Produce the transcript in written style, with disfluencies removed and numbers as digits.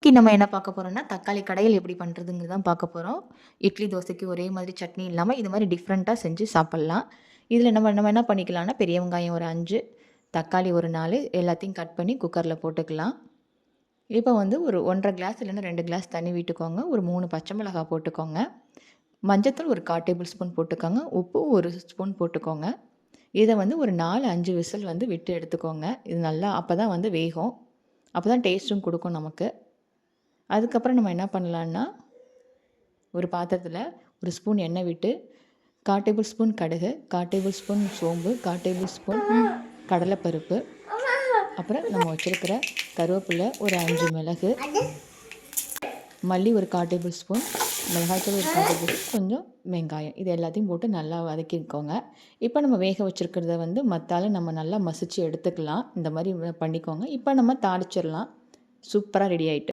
இன்னைக்கு நம்ம என்ன பார்க்க போறோம்னா, தக்காளி கடையல் எப்படி பண்ணுறதுங்கிறது தான் பார்க்க போறோம். இட்லி, தோசைக்கு ஒரே மாதிரி சட்னி இல்லாம, இது மாரி டிஃப்ரெண்ட்டா செஞ்சு சாப்பிடலாம். இதில நம்ம நம்ம என்ன பண்ணிக்கலாம்னா, பெரிய வெங்காயம் ஒரு 5, தக்காளி ஒரு 4 எல்லாத்தையும் கட் பண்ணி குக்கர்ல போட்டுக்கலாம். இப்போ வந்து ஒரு 1 1/2 கிளாஸ் இல்லன்னா 2 கிளாஸ் தண்ணி விட்டுக்கோங்க. ஒரு 3 பச்சை மிளகாய் போட்டுக்கோங்க. மஞ்சத்தூள் ஒரு 1/4 டேபிள் ஸ்பூன் போட்டுக்கோங்க. உப்பு 1 ஸ்பூன் போட்டுக்கோங்க. இத வந்து ஒரு 4, 5 விசில் வந்து விட்டு எடுத்துக்கோங்க. இது நல்லா அப்பதான் வந்து வேகும். அப்பதான் டேஸ்ட்டும் குடுக்கும் நமக்கு. அதுக்கப்புறம் நம்ம என்ன பண்ணலான்னா, ஒரு பாத்திரத்தில ஒரு ஸ்பூன் எண்ணெய் விட்டு, 1/4 டேபிள் ஸ்பூன் கடுகு, 1/4 டேபிள் ஸ்பூன் சோம்பு, 1/4 டேபிள் ஸ்பூன் கடலைப்பருப்பு, அப்புறம் நம்ம வச்சிருக்கிற கருவேப்பிலை ஒரு 5 மிளகு, மல்லி ஒரு 1/4 டேபிள் ஸ்பூன், மிளகாய்த்தூள் ஒரு 1/4 டேபிள் ஸ்பூன், கொஞ்சம் வெங்காயம். இது எல்லாத்தையும் போட்டு நல்லா வதக்கிக்கோங்க. இப்போ நம்ம வேக வச்சிருக்கிறத வந்து மத்தால நம்ம நல்லா மசிச்சு எடுத்துக்கலாம். இந்த மாரி பண்ணிக்கோங்க. இப்போ நம்ம தாளிச்சிடலாம். சூப்பரா ரெடி ஆயிட்டு.